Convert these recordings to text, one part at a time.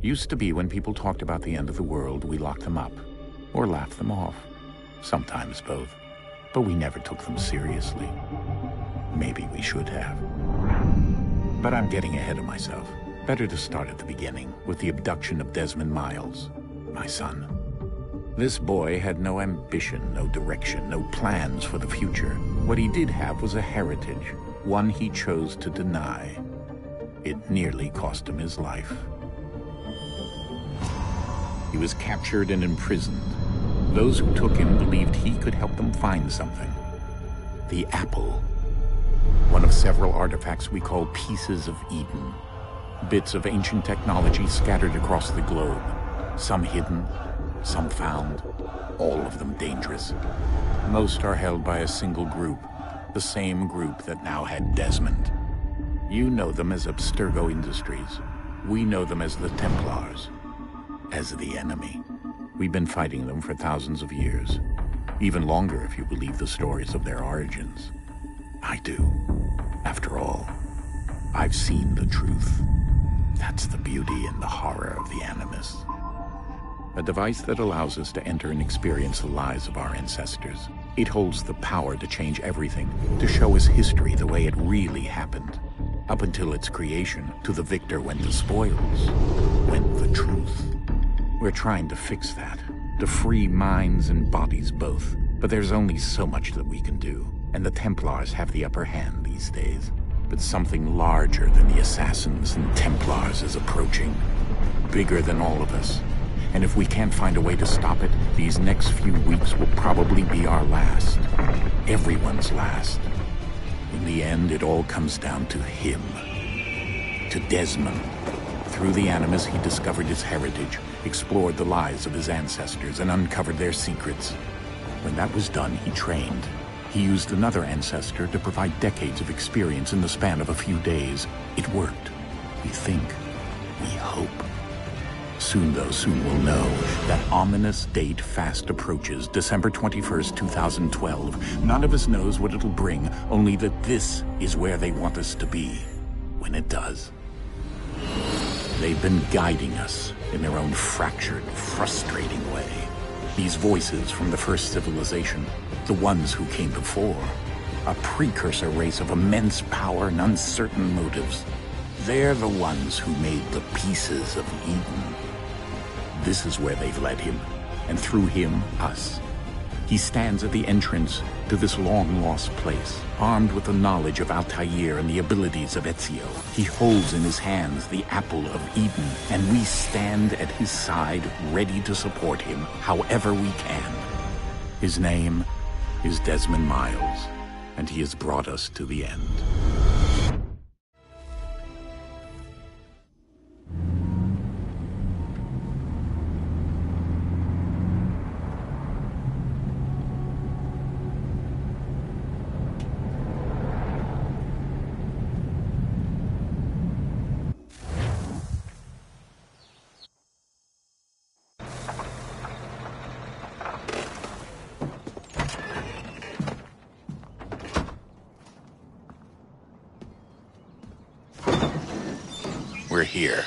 Used to be when people talked about the end of the world, we locked them up. Or laughed them off. Sometimes both. But we never took them seriously. Maybe we should have. But I'm getting ahead of myself. Better to start at the beginning, with the abduction of Desmond Miles, my son. This boy had no ambition, no direction, no plans for the future. What he did have was a heritage, one he chose to deny. It nearly cost him his life. He was captured and imprisoned. Those who took him believed he could help them find something. The apple. One of several artifacts we call Pieces of Eden. Bits of ancient technology scattered across the globe. Some hidden, some found, all of them dangerous. Most are held by a single group, the same group that now had Desmond. You know them as Abstergo Industries. We know them as the Templars, as the enemy. We've been fighting them for thousands of years, even longer if you believe the stories of their origins. I do. After all, I've seen the truth. That's the beauty and the horror of the Animus. A device that allows us to enter and experience the lives of our ancestors. It holds the power to change everything, to show us history the way it really happened. Up until its creation, to the victor went the spoils, went the truth. We're trying to fix that, to free minds and bodies both. But there's only so much that we can do, and the Templars have the upper hand these days. But something larger than the Assassins and Templars is approaching, bigger than all of us. And if we can't find a way to stop it, these next few weeks will probably be our last. Everyone's last. In the end, it all comes down to him. To Desmond. Through the Animus, he discovered his heritage, explored the lives of his ancestors, and uncovered their secrets. When that was done, he trained. He used another ancestor to provide decades of experience in the span of a few days. It worked. We think. We hope. Soon, though, soon we'll know. That ominous date fast approaches, December 21st, 2012. None of us knows what it'll bring, only that this is where they want us to be. When it does. They've been guiding us in their own fractured, frustrating way. These voices from the first civilization, the ones who came before, a precursor race of immense power and uncertain motives. They're the ones who made the Pieces of Eden. This is where they've led him, and through him, us. He stands at the entrance to this long-lost place, armed with the knowledge of Altair and the abilities of Ezio. He holds in his hands the Apple of Eden, and we stand at his side, ready to support him however we can. His name is Desmond Miles, and he has brought us to the end. We're here.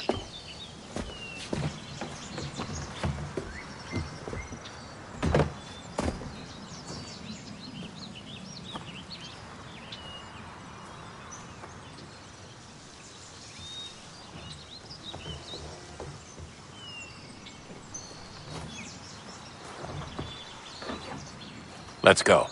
Let's go.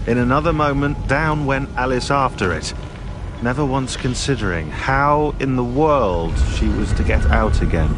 In another moment, down went Alice after it, never once considering how in the world she was to get out again.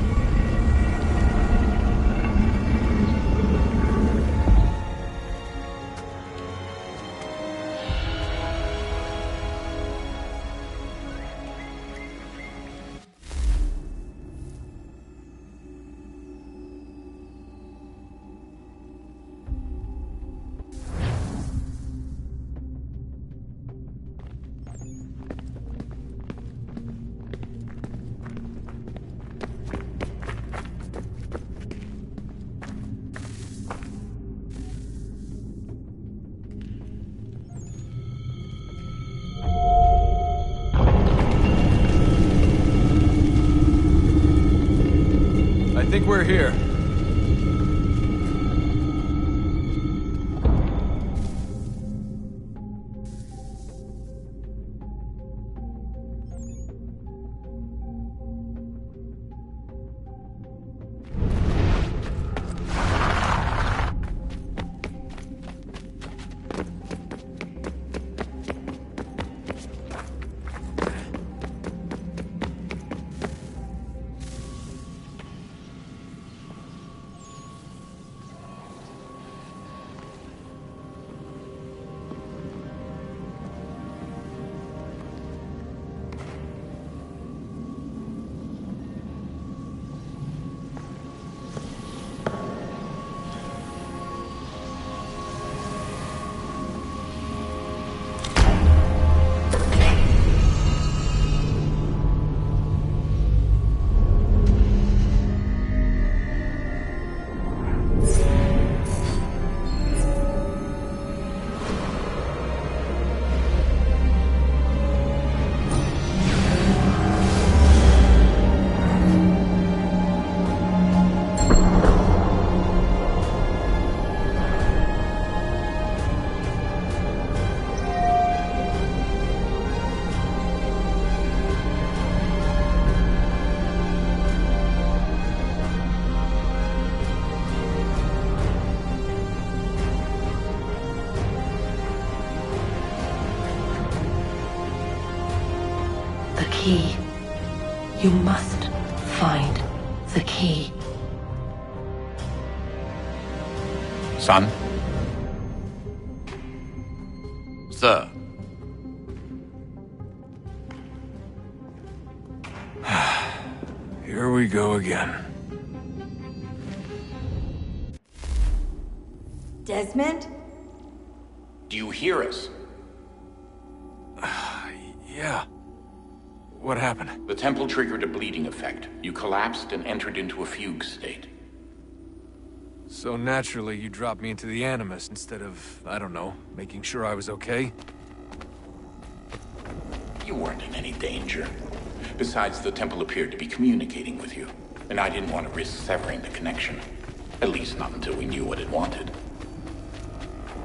I think we're here. Key. You must find the key. Son? Sir. Here we go again. Desmond? Do you hear us? Yeah. What happened? The temple triggered a bleeding effect. You collapsed and entered into a fugue state. So naturally, you dropped me into the Animus instead of, I don't know, making sure I was okay? You weren't in any danger. Besides, the temple appeared to be communicating with you, and I didn't want to risk severing the connection. At least not until we knew what it wanted.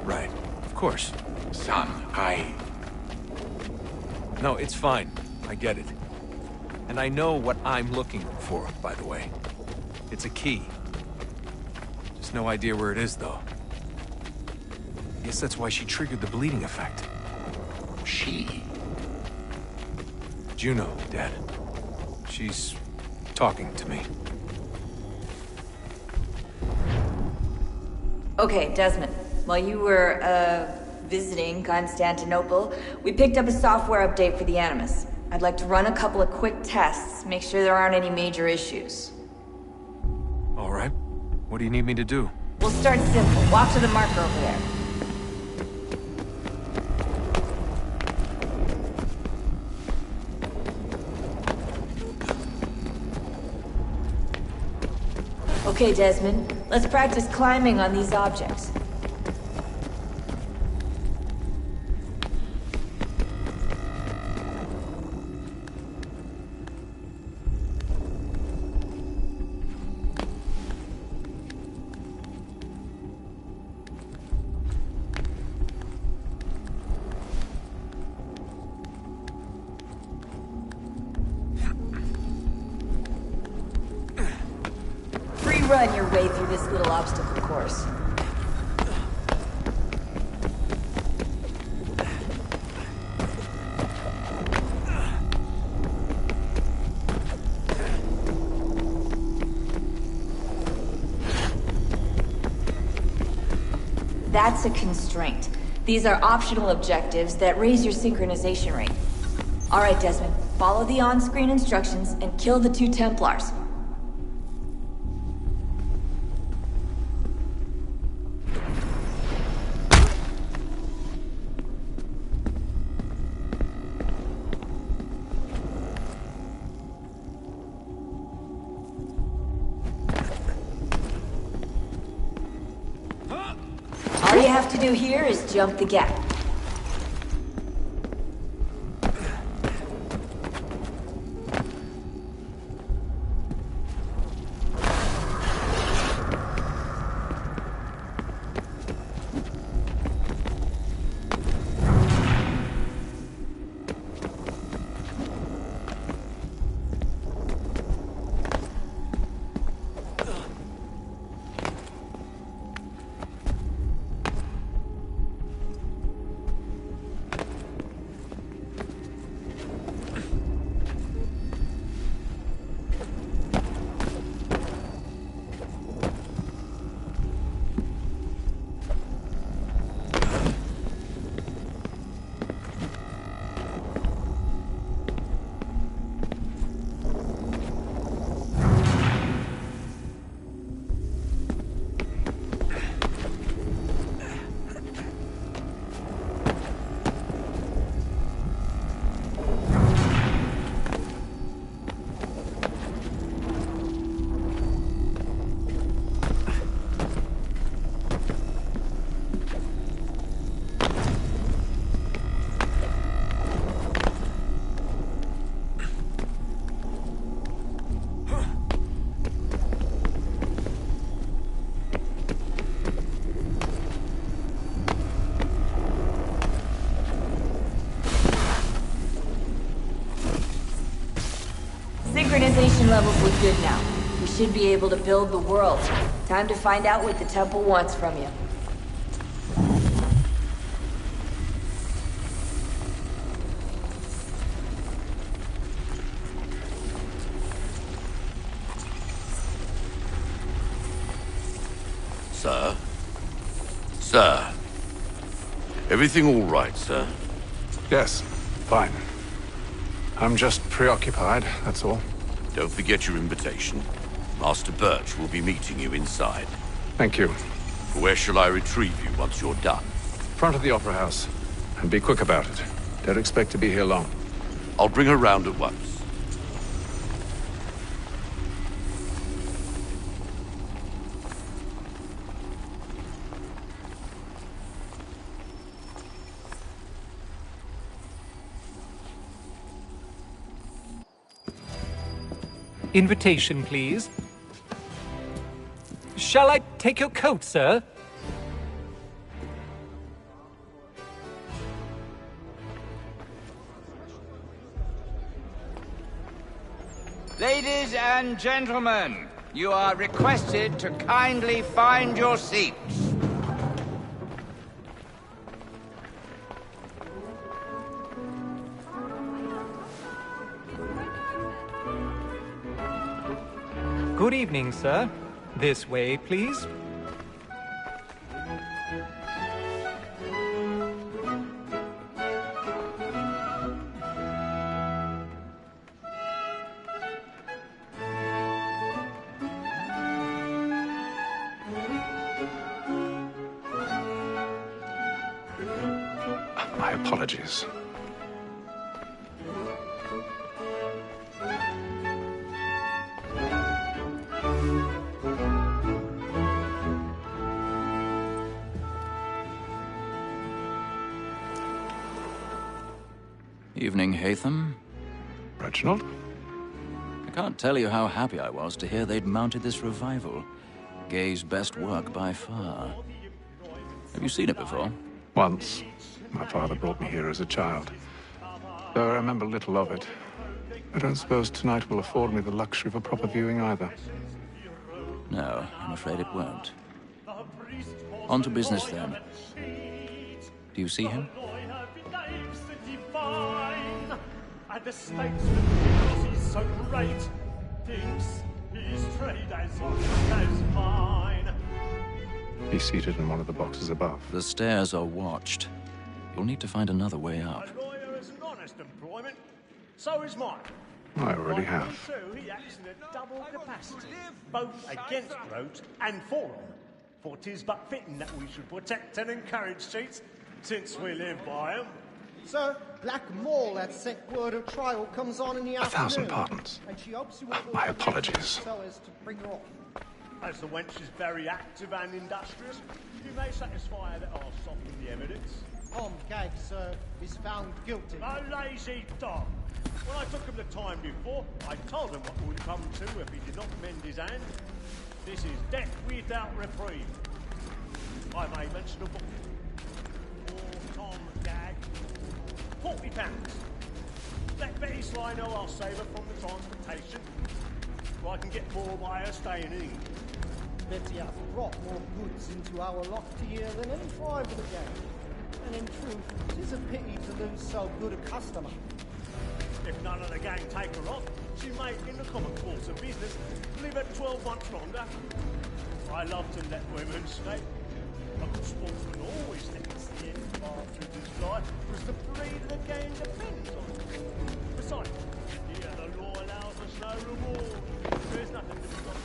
Right. Of course. Son, No, it's fine. I get it. And I know what I'm looking for, by the way. It's a key. Just no idea where it is, though. Guess that's why she triggered the bleeding effect. She? Juno, Dad. She's talking to me. Okay, Desmond. While you were, visiting Constantinople, we picked up a software update for the Animus. I'd like to run a couple of quick tests, make sure there aren't any major issues. All right. What do you need me to do? We'll start simple. Walk to the marker over there. Okay, Desmond. Let's practice climbing on these objects. Run your way through this little obstacle course. That's a constraint. These are optional objectives that raise your synchronization rate. Alright, Desmond. Follow the on-screen instructions and kill the 2 Templars. All you have to do here is jump the gap. Synchronization levels look good now. We should be able to build the world. Time to find out what the temple wants from you. Sir? Sir? Everything all right, sir? Yes, fine. I'm just preoccupied, that's all. Don't forget your invitation. Master Birch will be meeting you inside. Thank you. Where shall I retrieve you once you're done? Front of the Opera House. And be quick about it. Don't expect to be here long. I'll bring her round at once. Invitation, please. Shall I take your coat, sir? Ladies and gentlemen, you are requested to kindly find your seats. Good evening, sir. This way, please. My apologies. Evening, Haytham. Reginald? I can't tell you how happy I was to hear they'd mounted this revival. Gay's best work by far. Have you seen it before? Once. My father brought me here as a child. Though I remember little of it. I don't suppose tonight will afford me the luxury of a proper viewing either. No, I'm afraid it won't. On to business then. Do you see him? And the statesman, because he's so great, thinks his trade as mine. He's seated in one of the boxes above. The stairs are watched. You'll need to find another way up. A lawyer is an honest employment. So is mine. I already Like have. me too, he acts in a double capacity, both against Rhodes and for him. For 'tis but fitting that we should protect and encourage cheats, since we live by 'em. Sir, Black Mall had sent word of trial comes on in the afternoon. 1,000 pardons. And she hopes you will My apologies. so as to bring her off. As the wench is very active and industrious, you may satisfy her that I'll soften the evidence. Tom Gag, sir, is found guilty. A lazy dog! When I took him the time before, I told him what would come to if he did not mend his hand. This is death without reprieve. I may mention a book. For Tom Gag. £40. Let Betty Sly know I'll save her from the transportation. So I can get more by her staying in. Betty hath brought more goods into our loft here than any five of the gang. And in truth, 'tis a pity to lose so good a customer. If none of the gang take her off, she may, in the common course of business, live at 12 months longer. I love to let women escape. A good sportsman always thinks the end path to his life was the breed of the game depends on. Besides, here the law allows us no reward. There's nothing to be got.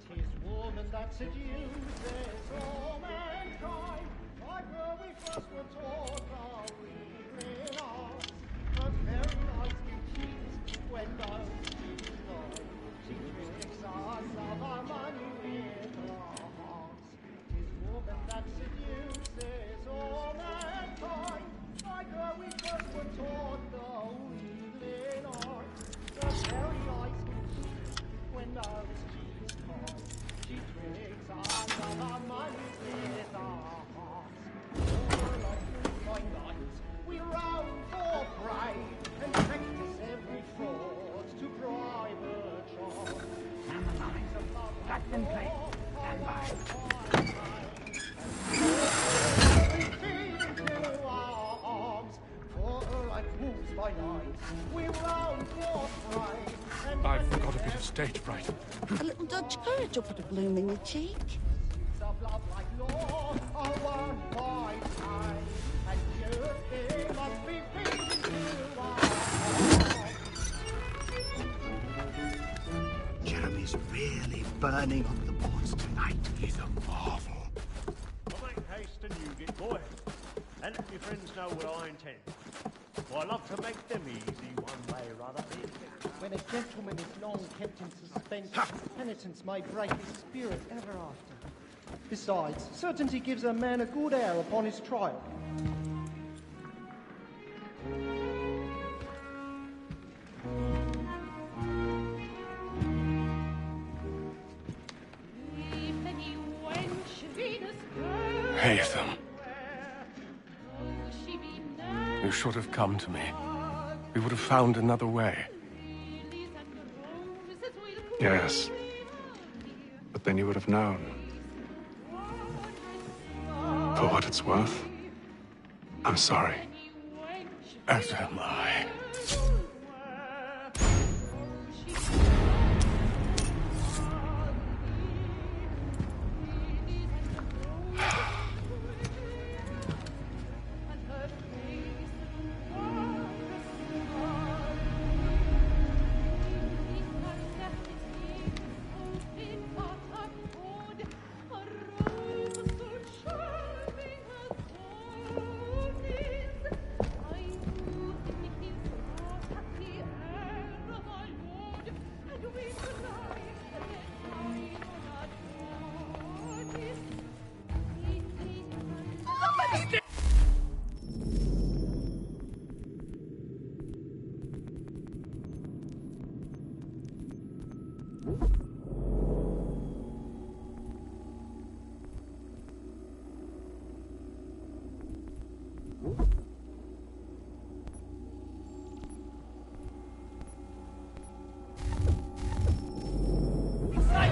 'Tis woman that seduces all mankind. Like where we first were taught our reason on. But very nice to cheat when those cheat lie. She tricks us of our money with her hearts. 'Tis woman that seduces all mankind. Like where we first were taught the wheedling art. But very nice to cheat when those cheats lie. She tricks us of our money with her hearts. By night, we roam for prey and practice every fraud to bribe a child. Cut them play. Stand by. Into our arms, for like wolves by night, we roam for prey. I've got a bit of stage fright. A little Dutch courage will put a bloom in your cheek. Of love like law are one by time, and you must be feeding to our hearts. Jeremy's really burning up the boards tonight. He's a marvel. I'll make haste and you get going. And let your friends know what I intend. For I love to make them easy one way or other. When a gentleman is long kept in suspense, penitence may break his spirit ever after. Besides, certainty gives a man a good air upon his trial. Haytham. You should have come to me. We would have found another way. Yes. But then you would have known. For what it's worth, I'm sorry. As am I.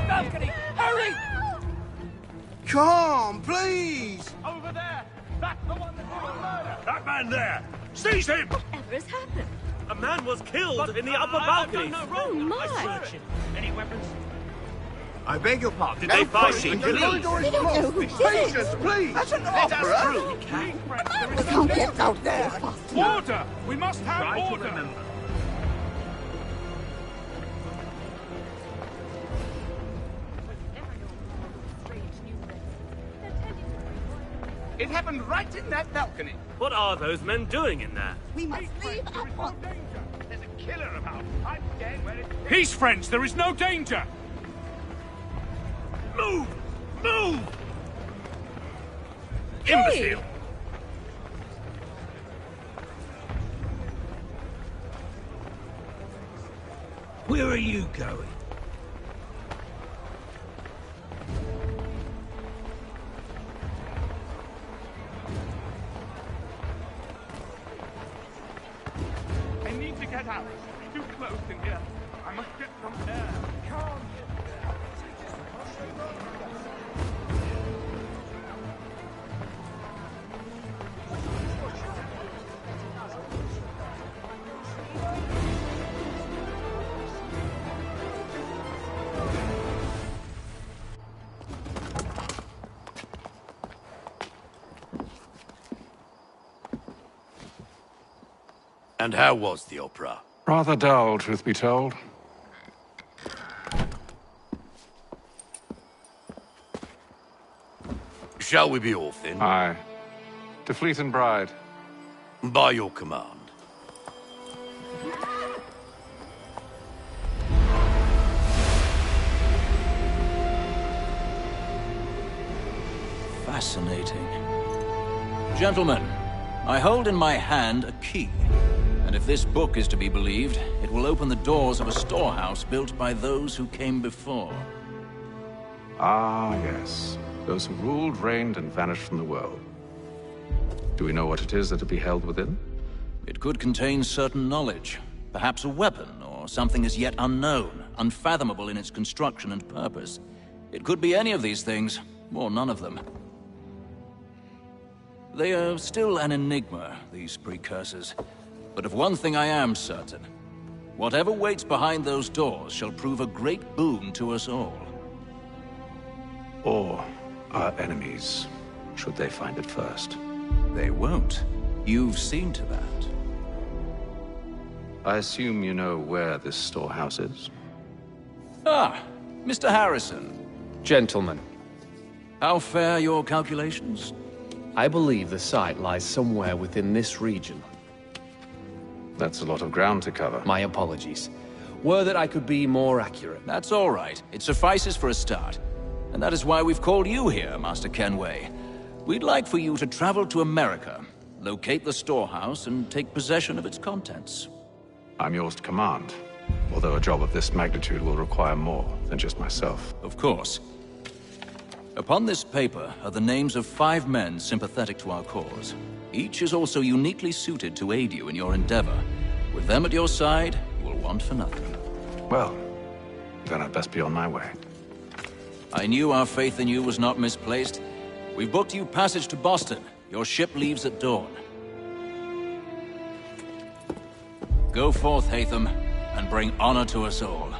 Balcony! Hurry! Come, please! Over there! That's the one that did the murder! That man there! Seize him! Whatever has happened? A man was killed in the upper balcony. Oh, my! Any weapons? I beg your pardon. Did they find pushing, you? please. We don't know who did it. Patience, please. That's an Let opera. us through. We can't get out there fast enough. Order! We must have Try to order! remember. It happened right in that balcony. What are those men doing in there? We must leave at once. There's a killer about. I'm staying where it's... Peace, friends! There is no danger! Move! Move! Imbecile! Where are you going? I need to get out. Too close in here. I must get some air. Calm. And how was the opera? Rather dull, truth be told. Shall we be off then? Aye. To Fleet and Bride. By your command. Fascinating. Gentlemen, I hold in my hand a key. And if this book is to be believed, it will open the doors of a storehouse built by those who came before. Ah, yes. Those who ruled, reigned, and vanished from the world. Do we know what it is that will be held within? It could contain certain knowledge. Perhaps a weapon, or something as yet unknown, unfathomable in its construction and purpose. It could be any of these things, or none of them. They are still an enigma, these precursors. But of one thing I am certain. Whatever waits behind those doors shall prove a great boon to us all. Or our enemies, should they find it first. They won't. You've seen to that. I assume you know where this storehouse is? Ah, Mr. Harrison. Gentlemen, How fare your calculations? I believe the site lies somewhere within this region. That's a lot of ground to cover. My apologies. Were that I could be more accurate. That's all right. It suffices for a start. And that is why we've called you here, Master Kenway. We'd like for you to travel to America, locate the storehouse, and take possession of its contents. I'm yours to command, although a job of this magnitude will require more than just myself. Of course. Upon this paper are the names of 5 men sympathetic to our cause. Each is also uniquely suited to aid you in your endeavor. With them at your side, you will want for nothing. Well, then I'd best be on my way. I knew our faith in you was not misplaced. We've booked you passage to Boston. Your ship leaves at dawn. Go forth, Hatham, and bring honor to us all.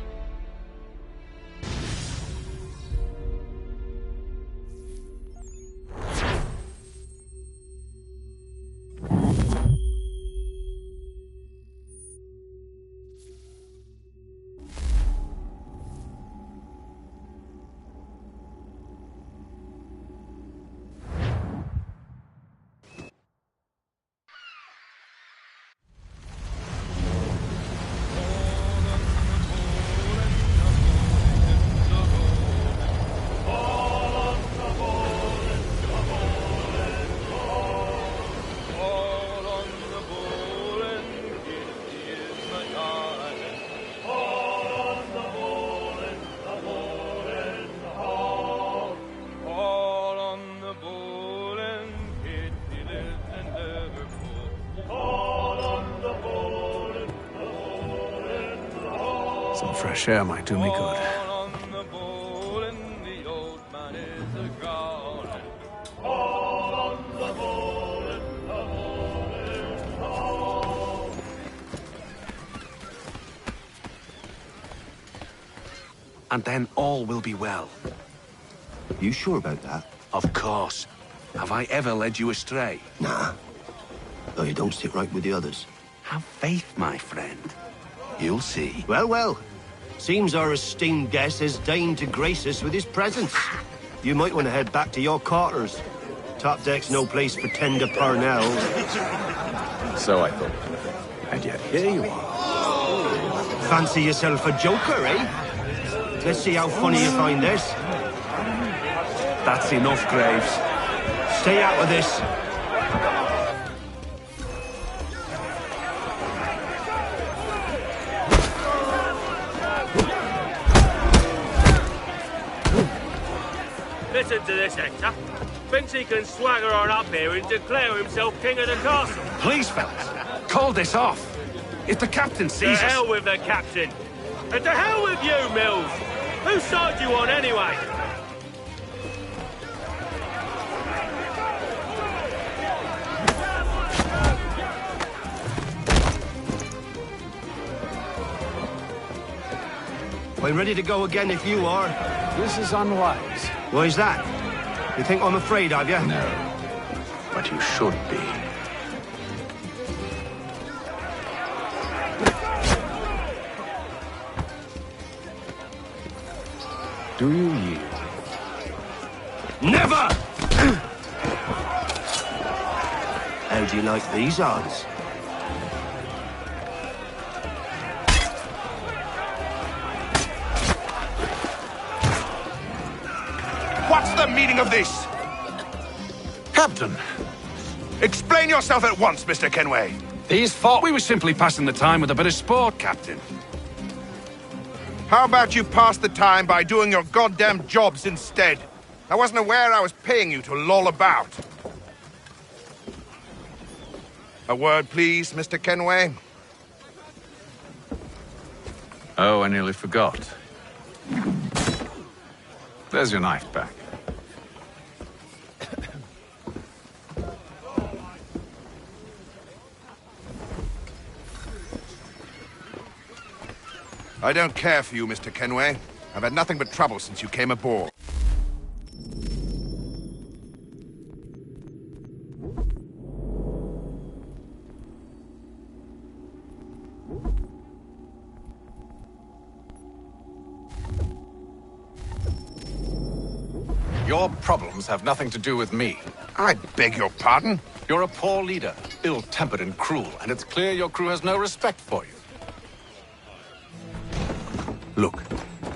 Some fresh air might do me good. and then all will be well. You sure about that? Of course. Have I ever led you astray? Nah. Though you don't sit right with the others. Have faith, my friend. You'll see. Well, well. Seems our esteemed guest has deigned to grace us with his presence. You might want to head back to your quarters. Top deck's no place for tender Parnells. So I thought. And yet here you are. Fancy yourself a joker, eh? Let's see how funny you find this. That's enough, Graves. Stay out of this. Listen to this, Hector. Thinks he can swagger on up here and declare himself king of the castle. Please, fellas, call this off. If the captain sees us... To hell with the captain. And to hell with you, Mills. Whose side you on, anyway? We're ready to go again if you are. This is unwise. Why's that? You think I'm afraid of you? No. But you should be. Do you yield? Never! How do you like these odds? What's the meaning of this? Captain! Explain yourself at once, Mr. Kenway. These fought. We were simply passing the time with a bit of sport, Captain. How about you pass the time by doing your goddamn jobs instead? I wasn't aware I was paying you to loll about. A word, please, Mr. Kenway. Oh, I nearly forgot. There's your knife back. I don't care for you, Mr. Kenway. I've had nothing but trouble since you came aboard. Your problems have nothing to do with me. I beg your pardon? You're a poor leader, ill-tempered and cruel, and it's clear your crew has no respect for you. Look,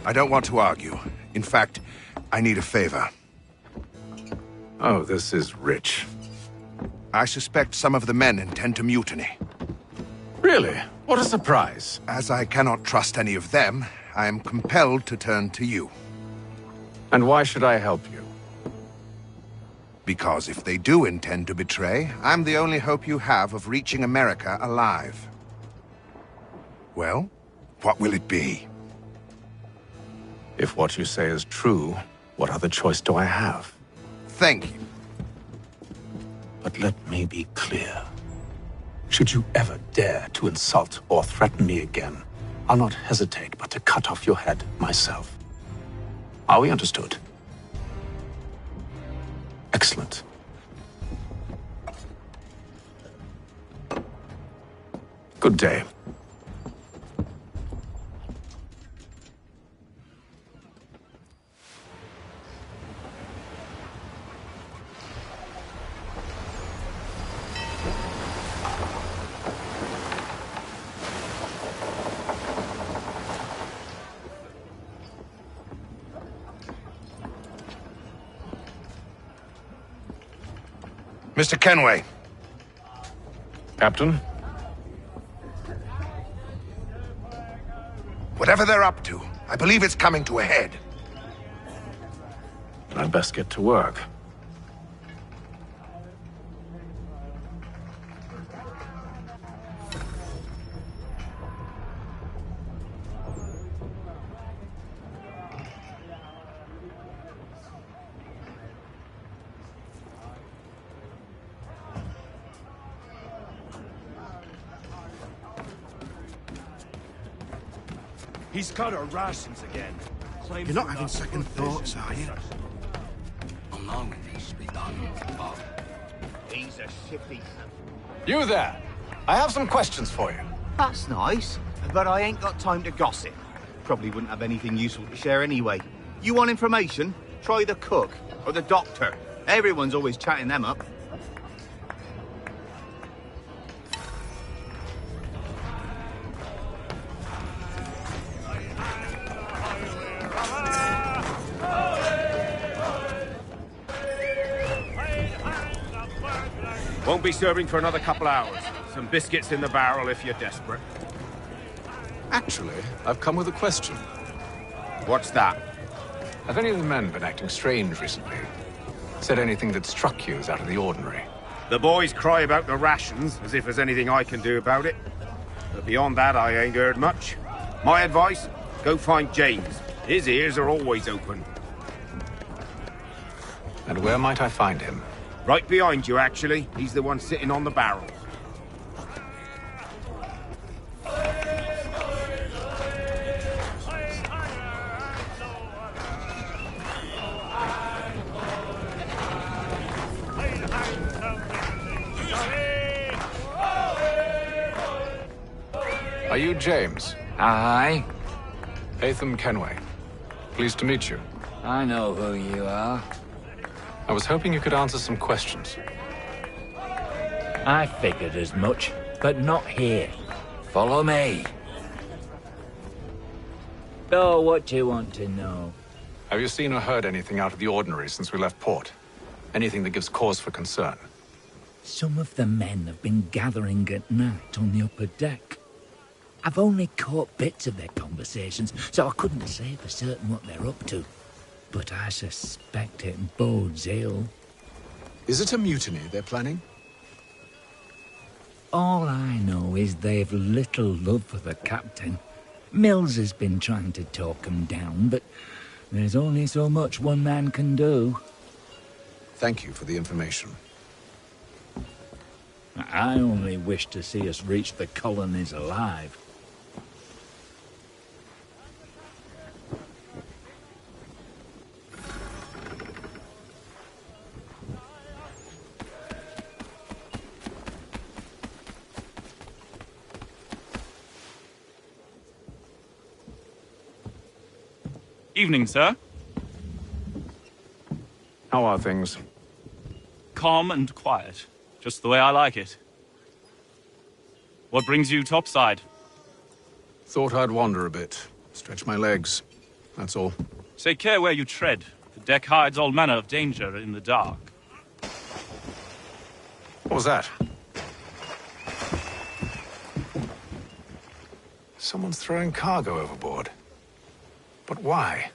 I don't want to argue. In fact, I need a favor. Oh, this is rich. I suspect some of the men intend to mutiny. Really? What a surprise. As I cannot trust any of them, I am compelled to turn to you. And why should I help you? Because if they do intend to betray, I'm the only hope you have of reaching America alive. Well, what will it be? If what you say is true, what other choice do I have? Thank you. But let me be clear. Should you ever dare to insult or threaten me again, I'll not hesitate but to cut off your head myself. Are we understood? Excellent. Good day. Mr. Kenway. Captain? Whatever they're up to, I believe it's coming to a head. I'd best get to work. He's cut our rations again. You're not having second thoughts, are you? I know it needs to be done, but... He's a shifty. You there! I have some questions for you. That's nice, but I ain't got time to gossip. Probably wouldn't have anything useful to share anyway. You want information? Try the cook or the doctor. Everyone's always chatting them up. Won't be serving for another couple hours. Some biscuits in the barrel if you're desperate. Actually, I've come with a question. What's that? Have any of the men been acting strange recently? Said anything that struck you as out of the ordinary? The boys cry about the rations, as if there's anything I can do about it. But beyond that, I ain't heard much. My advice? Go find James. His ears are always open. And where might I find him? Right behind you, actually. He's the one sitting on the barrel. Are you James? Aye. Atham Kenway. Pleased to meet you. I know who you are. I was hoping you could answer some questions. I figured as much, but not here. Follow me. Oh, what do you want to know? Have you seen or heard anything out of the ordinary since we left port? Anything that gives cause for concern? Some of the men have been gathering at night on the upper deck. I've only caught bits of their conversations, so I couldn't say for certain what they're up to. But I suspect it bodes ill. Is it a mutiny they're planning? All I know is they've little love for the captain. Mills has been trying to talk him down, but there's only so much one man can do. Thank you for the information. I only wish to see us reach the colonies alive. Evening, sir. How are things? Calm and quiet. Just the way I like it. What brings you topside? Thought I'd wander a bit. Stretch my legs. That's all. Take care where you tread. The deck hides all manner of danger in the dark. What was that? Someone's throwing cargo overboard. But why?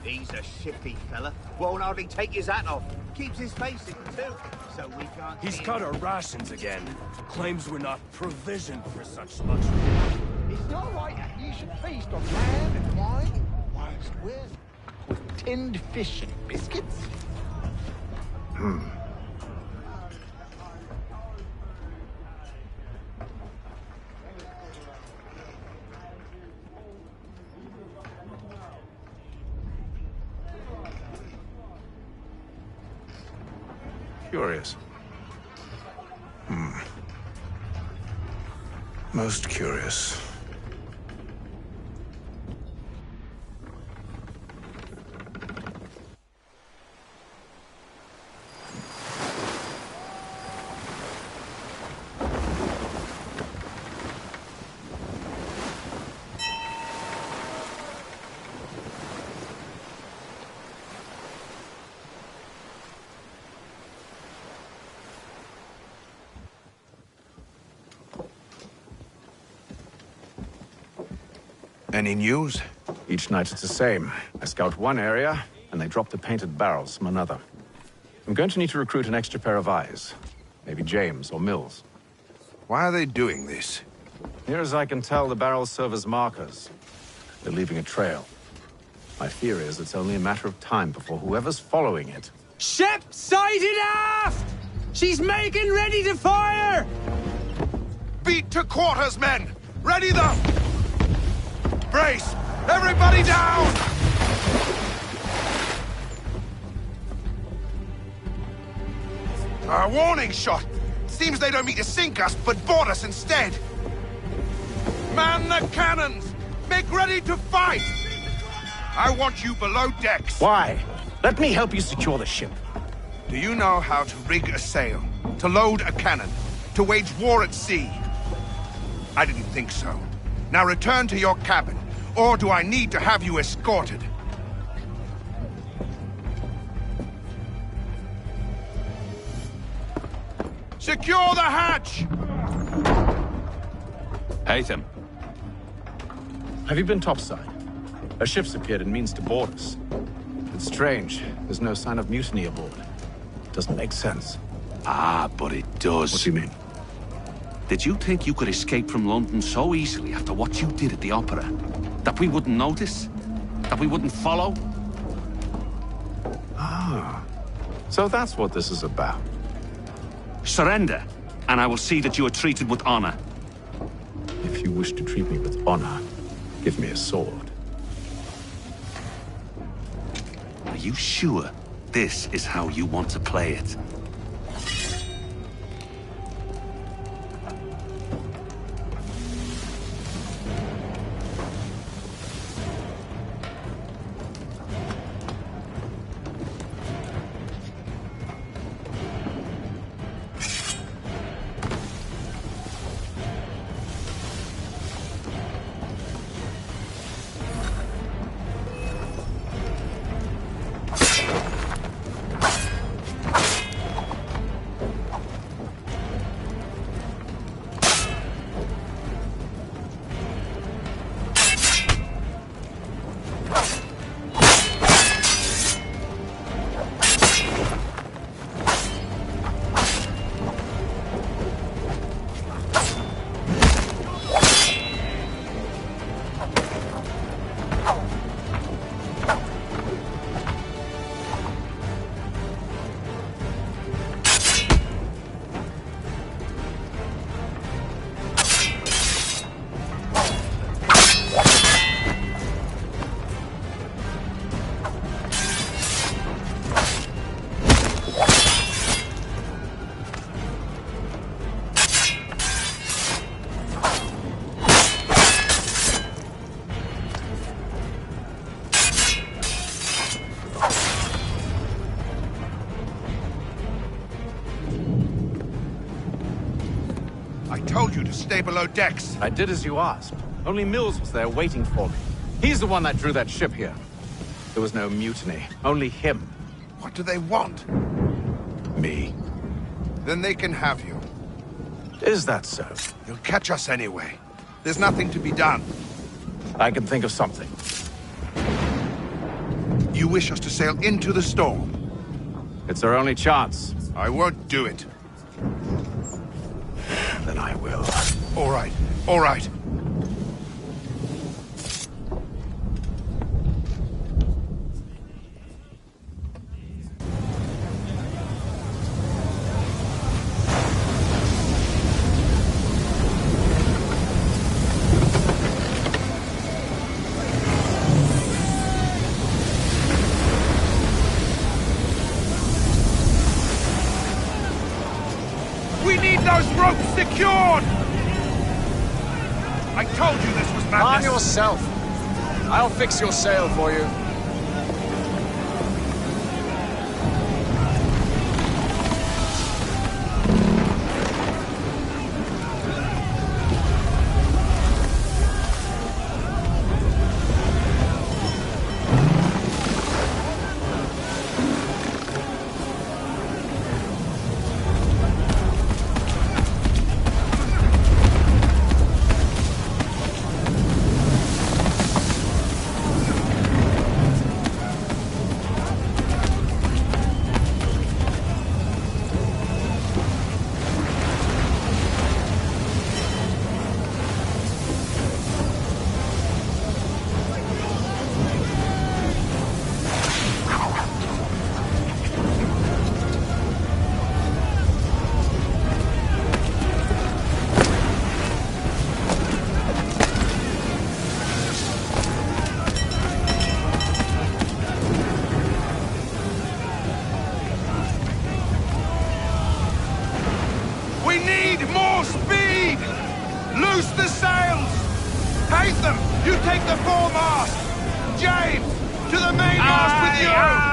He's a shifty fella. Won't hardly take his hat off. Keeps his face in too, so we can't. He's cut our rations again. Claims we're not provisioned for such luxury. It's not right that you should feast on lamb and wine whilst we're with tinned fish and biscuits. Curious. Most curious. Any news? Each night it's the same. I scout one area, and they drop the painted barrels from another. I'm going to need to recruit an extra pair of eyes. Maybe James or Mills. Why are they doing this? Near as I can tell, the barrels serve as markers. They're leaving a trail. My fear is it's only a matter of time before whoever's following it... Ship sighted aft! She's making ready to fire! Beat to quarters, men! Ready them! Brace! Everybody down! A warning shot! Seems they don't mean to sink us, but board us instead! Man the cannons! Make ready to fight! I want you below decks! Why? Let me help you secure the ship. Do you know how to rig a sail? To load a cannon? To wage war at sea? I didn't think so. Now return to your cabin, or do I need to have you escorted? Secure the hatch! Haytham. Have you been topside? A ship's appeared and means to board us. It's strange. There's no sign of mutiny aboard. Doesn't make sense. Ah, but it does. What do you mean? Did you think you could escape from London so easily after what you did at the Opera? That we wouldn't notice? That we wouldn't follow? Ah. So that's what this is about. Surrender, and I will see that you are treated with honor. If you wish to treat me with honor, give me a sword. Are you sure this is how you want to play it? Stay below decks. I did as you asked. Only Mills was there waiting for me. He's the one that drew that ship here. There was no mutiny, only him. What do they want? Me. Then they can have you. Is that so? You'll catch us anyway. There's nothing to be done. I can think of something. You wish us to sail into the storm? It's our only chance. I won't do it. Then I will. All right, all right. We need those ropes secured! I told you this was madness! Calm yourself. I'll fix your sail for you. You take the foremast! James! To the mainmast with you!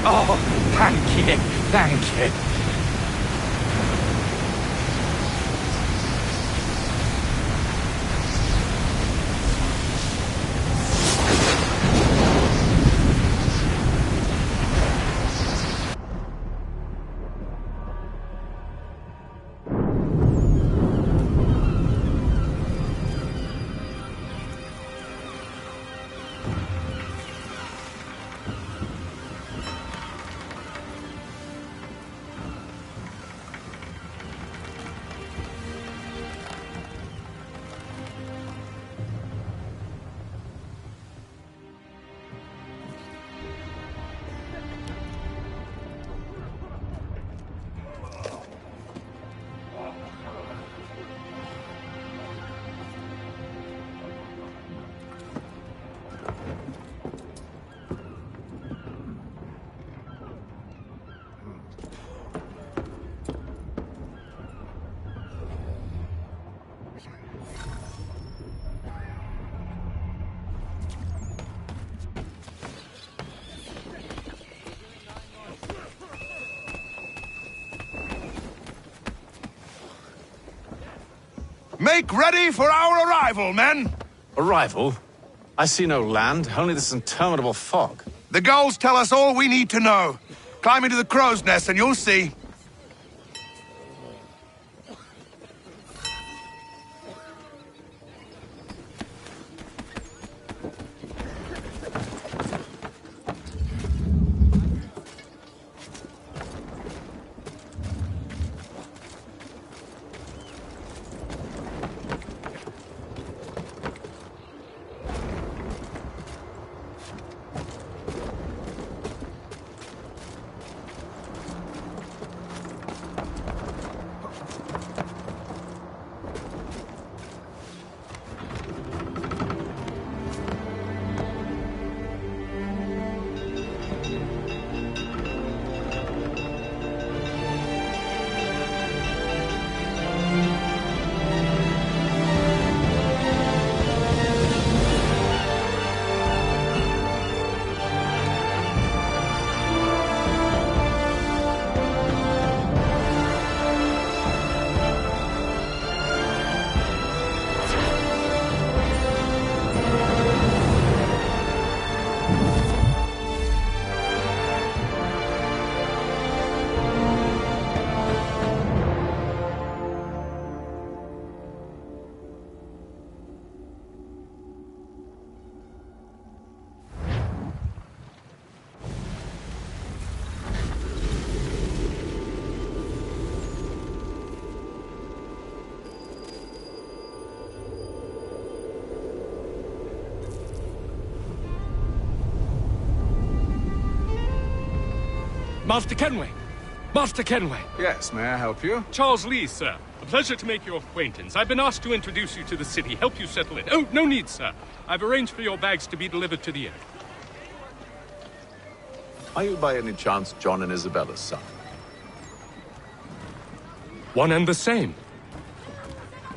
Oh, thank you, thank you. Make ready for our arrival, men! Arrival? I see no land, only this interminable fog. The gulls tell us all we need to know. Climb into the crow's nest and you'll see. Master Kenway! Master Kenway! Yes, may I help you? Charles Lee, sir. A pleasure to make your acquaintance. I've been asked to introduce you to the city, help you settle in. Oh, no need, sir. I've arranged for your bags to be delivered to the inn. Are you by any chance John and Isabella's son? One and the same.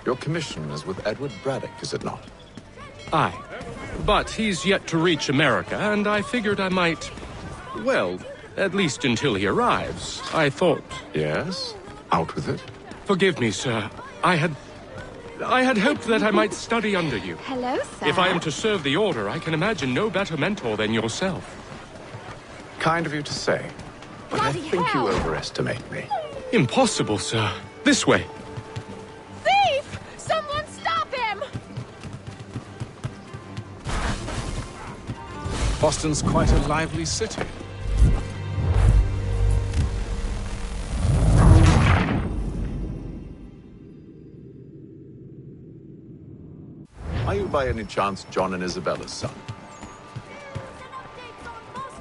Your commission is with Edward Braddock, is it not? Aye. But he's yet to reach America, and I figured I might... Well, at least until he arrives. I thought... Yes? Out with it. Forgive me, sir. I had hoped that I might study under you. Hello, sir. If I am to serve the Order, I can imagine no better mentor than yourself. Kind of you to say, but I think you overestimate me. Impossible, sir. This way. Thief! Someone stop him! Boston's quite a lively city. Are you by any chance John and Isabella's son?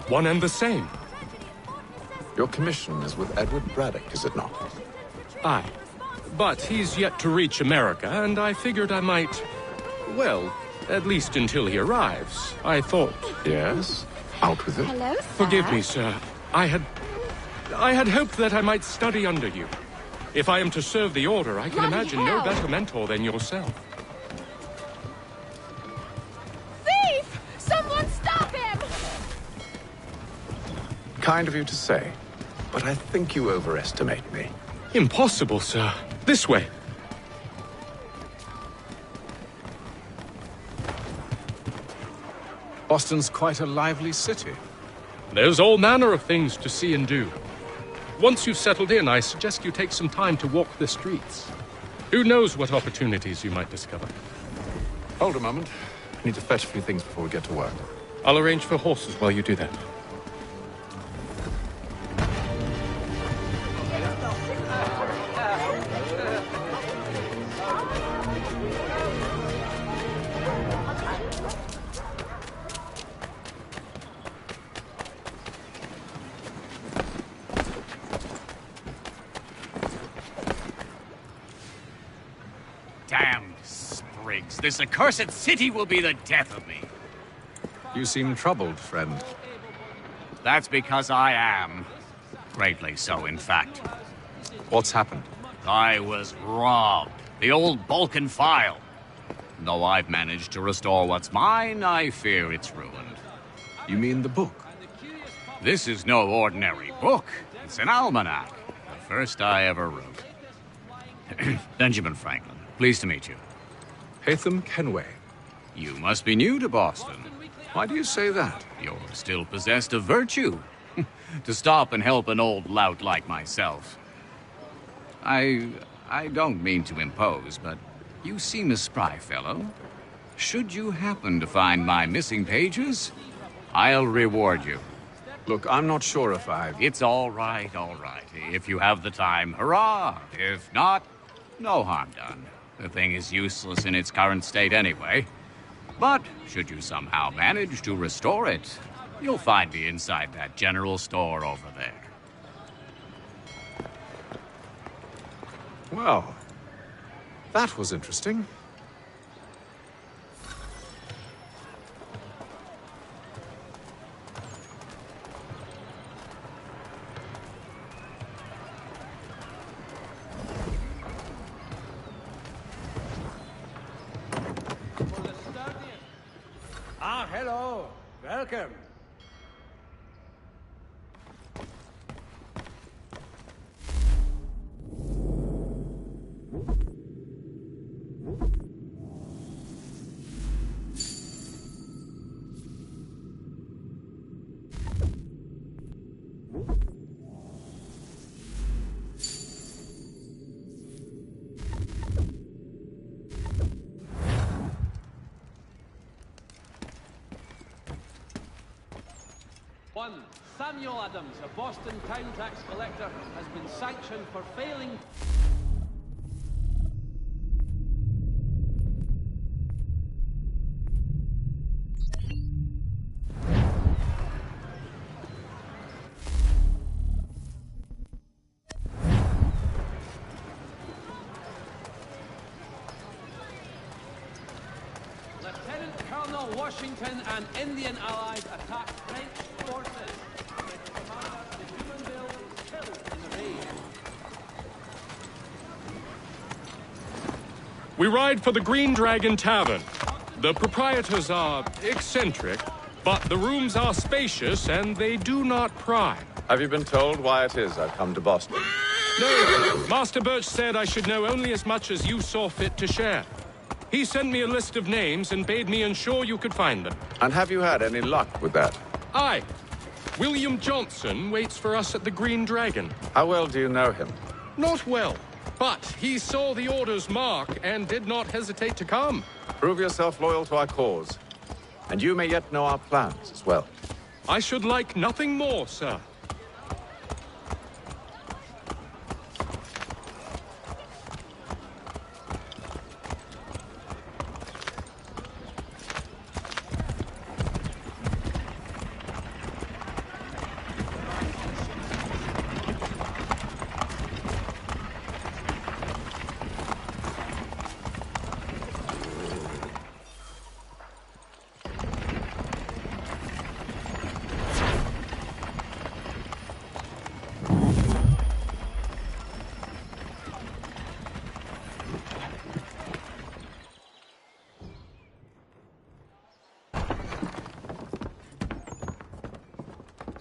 One and the same. Your commission is with Edward Braddock, is it not? Aye. But he's yet to reach America, and I figured I might... Well, at least until he arrives. I thought... Yes? Out with it. Hello, sir. Forgive me, sir. I had hoped that I might study under you. If I am to serve the Order, I can imagine no better mentor than yourself. Thief! Someone stop him! Kind of you to say, but I think you overestimate me. Impossible, sir. This way. Boston's quite a lively city. There's all manner of things to see and do. Once you've settled in, I suggest you take some time to walk the streets. Who knows what opportunities you might discover. Hold a moment. I need to fetch a few things before we get to work. I'll arrange for horses while you do that. Damned sprigs. This accursed city will be the death of me. You seem troubled, friend. That's because I am. Greatly so, in fact. What's happened? I was robbed. The old Balkan file. Though I've managed to restore what's mine, I fear it's ruined. You mean the book? This is no ordinary book. It's an almanac. The first I ever wrote. Benjamin Franklin. Pleased to meet you. Haytham Kenway. You must be new to Boston. Why do you say that? You're still possessed of virtue. To stop and help an old lout like myself. I don't mean to impose, but you seem a spry fellow. Should you happen to find my missing pages, I'll reward you. Look, I'm not sure if It's all right, all right. If you have the time, hurrah! If not, no harm done. The thing is useless in its current state anyway. But should you somehow manage to restore it, you'll find me inside that general store over there. Well, that was interesting. Ah, hello. Welcome. One, Samuel Adams, a Boston town tax collector, has been sanctioned for failing... While Washington and Indian allies attacked French forces, Commander Jumonville was killed in the raid. We ride for the Green Dragon Tavern. The proprietors are eccentric, but the rooms are spacious and they do not pry. Have you been told why it is I've come to Boston? No, Master Birch said I should know only as much as you saw fit to share. He sent me a list of names and bade me ensure you could find them. And have you had any luck with that? Aye. William Johnson waits for us at the Green Dragon. How well do you know him? Not well, but he saw the order's mark and did not hesitate to come. Prove yourself loyal to our cause. And you may yet know our plans as well. I should like nothing more, sir.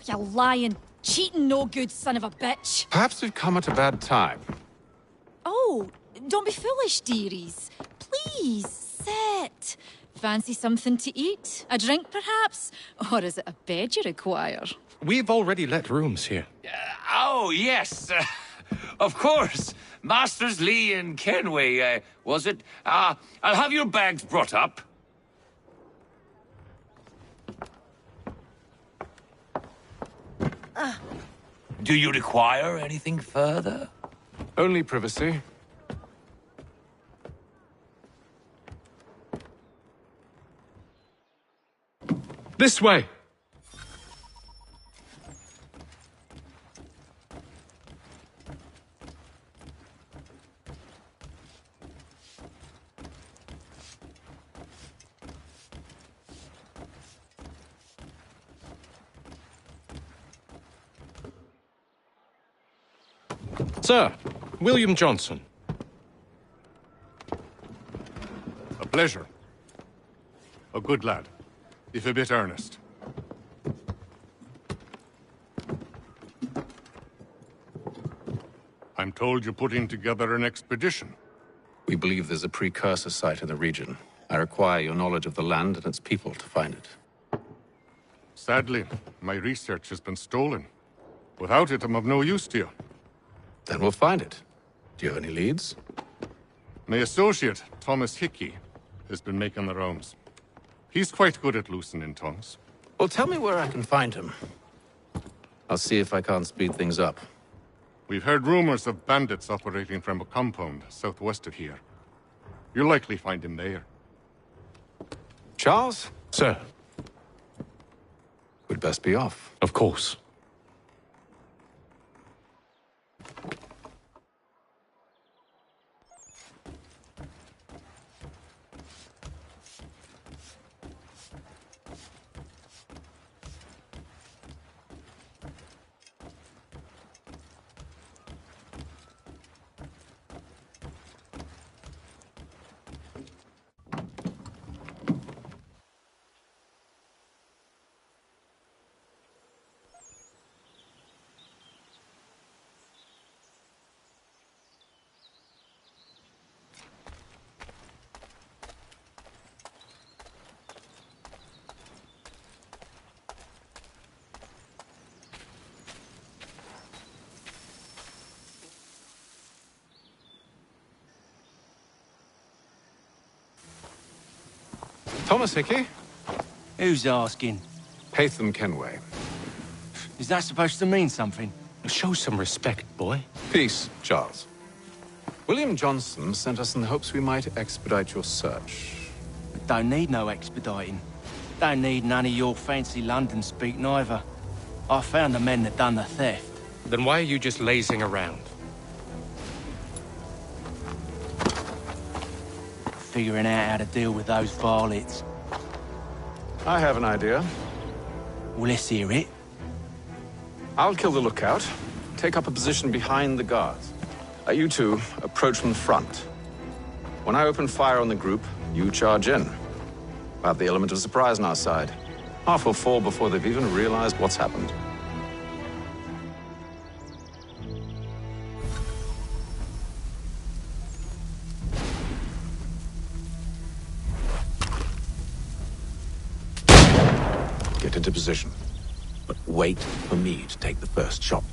You lying, cheating, no good son of a bitch. Perhaps we've come at a bad time. Oh, don't be foolish, dearies. Please, sit. Fancy something to eat? A drink, perhaps? Or is it a bed you require? We've already let rooms here. Oh, yes. Of course. Masters Lee and Kenway, was it? I'll have your bags brought up. Do you require anything further? Only privacy. This way! Sir, William Johnson. A pleasure. A good lad, if a bit earnest. I'm told you're putting together an expedition. We believe there's a precursor site in the region. I require your knowledge of the land and its people to find it. Sadly, my research has been stolen. Without it, I'm of no use to you. Then we'll find it. Do you have any leads? My associate, Thomas Hickey, has been making the rounds. He's quite good at loosening tongues. Well, tell me where I can find him. I'll see if I can't speed things up. We've heard rumors of bandits operating from a compound southwest of here. You'll likely find him there. Charles? Sir. We'd best be off. Of course. Thomas Hickey? Who's asking? Haytham Kenway. Is that supposed to mean something? Show some respect, boy. Peace, Charles. William Johnson sent us in the hopes we might expedite your search. Don't need no expediting. Don't need none of your fancy London speak neither. I found the men that done the theft. Then why are you just lazing around? Figuring out how to deal with those varlets. I have an idea. Well, let's hear it. I'll kill the lookout, take up a position behind the guards. You two approach from the front. When I open fire on the group, you charge in. We'll have the element of surprise on our side. Half will fall before they've even realized what's happened. Get into position, but wait for me to take the first shot.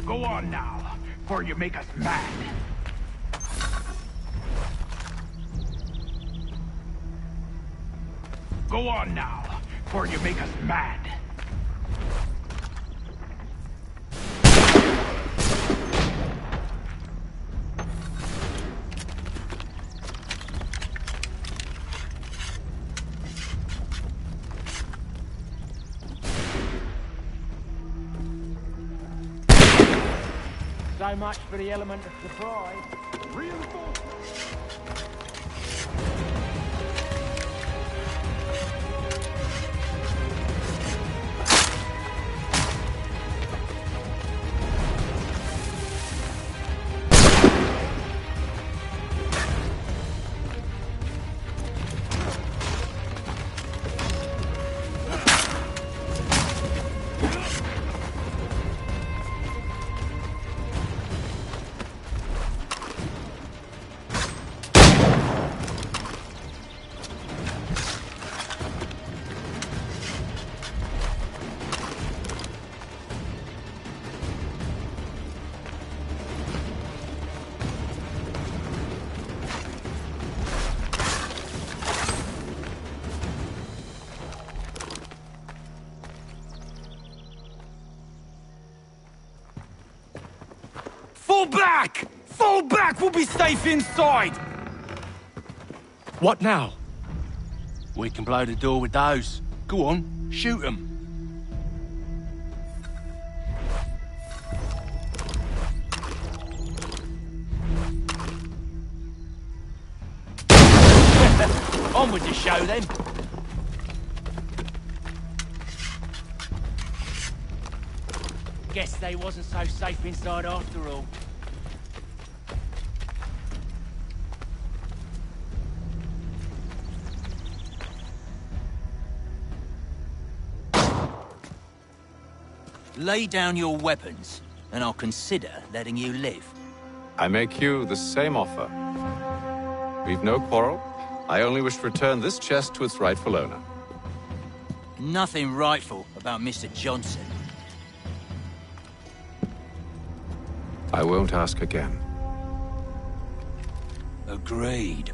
Go on now, before you make us mad. Go on now, before you make us mad. So much for the element of surprise. Reinforcements! Fall back! Fall back! We'll be safe inside! What now? We can blow the door with those. Go on, shoot them. On with the show then. Guess they wasn't so safe inside after all. Lay down your weapons, and I'll consider letting you live. I make you the same offer. We've no quarrel. I only wish to return this chest to its rightful owner. Nothing rightful about Mr. Johnson. I won't ask again. Agreed.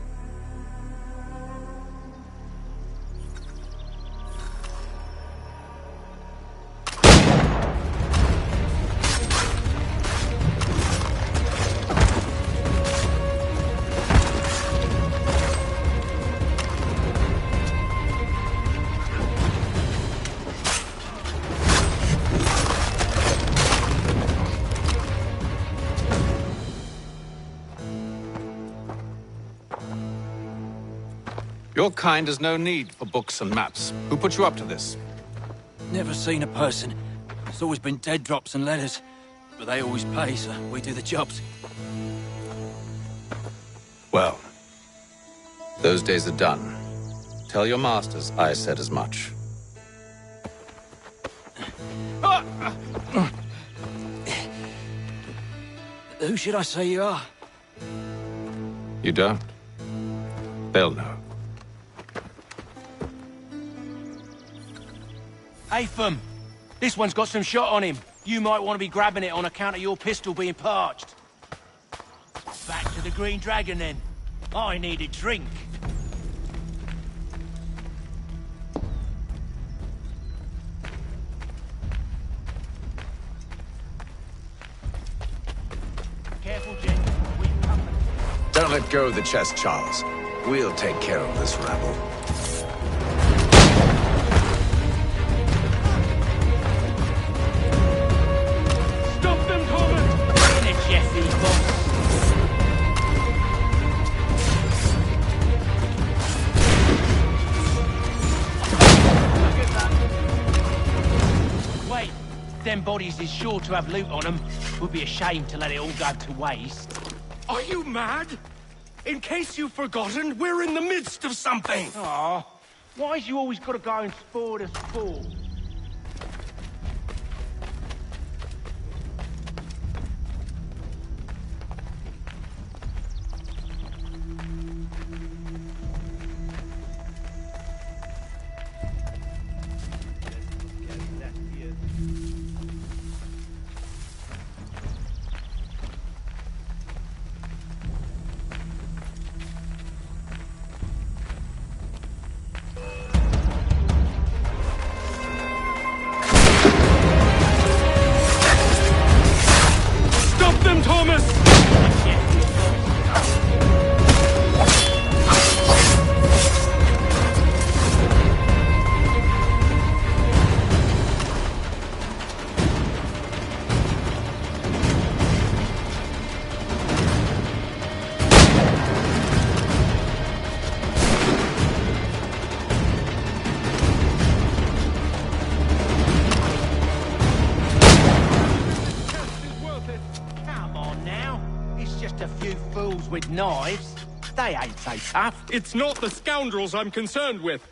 Your kind has no need for books and maps. Who put you up to this? Never seen a person. It's always been dead drops and letters. But they always pay, so we do the jobs. Well, those days are done. Tell your masters I said as much. Who should I say you are? You don't? They'll know. Atham! This one's got some shot on him. You might want to be grabbing it on account of your pistol being parched. Back to the Green Dragon, then. I need a drink. Careful, Jen. We've company. Don't let go of the chest, Charles. We'll take care of this rabble. Stop them, Thomas! In it, Jeffy, boss. Wait, them bodies is sure to have loot on them. Would be a shame to let it all go to waste. Are you mad? In case you've forgotten, we're in the midst of something! Aw, why's you always gotta go and spoil the sport? Stop them, Thomas! Come on now. It's just a few fools with knives. They ain't so tough. It's not the scoundrels I'm concerned with.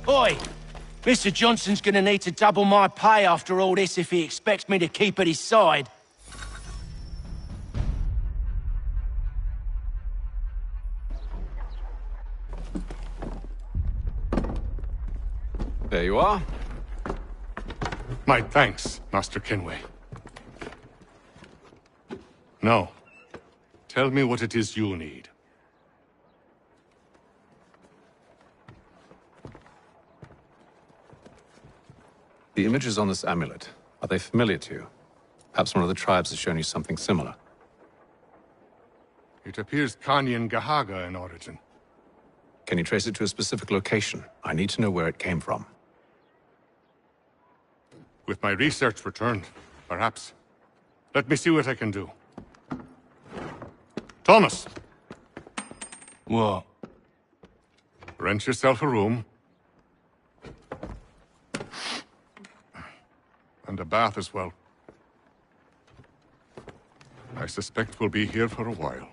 Oi! Mr. Johnson's gonna need to double my pay after all this if he expects me to keep at his side. There you are. My thanks, Master Kenway. Now, tell me what it is you need. The images on this amulet, are they familiar to you? Perhaps one of the tribes has shown you something similar. It appears Kanyan Gahaga in origin. Can you trace it to a specific location? I need to know where it came from. With my research returned, perhaps. Let me see what I can do. Thomas! What? Rent yourself a room. And a bath as well. I suspect we'll be here for a while.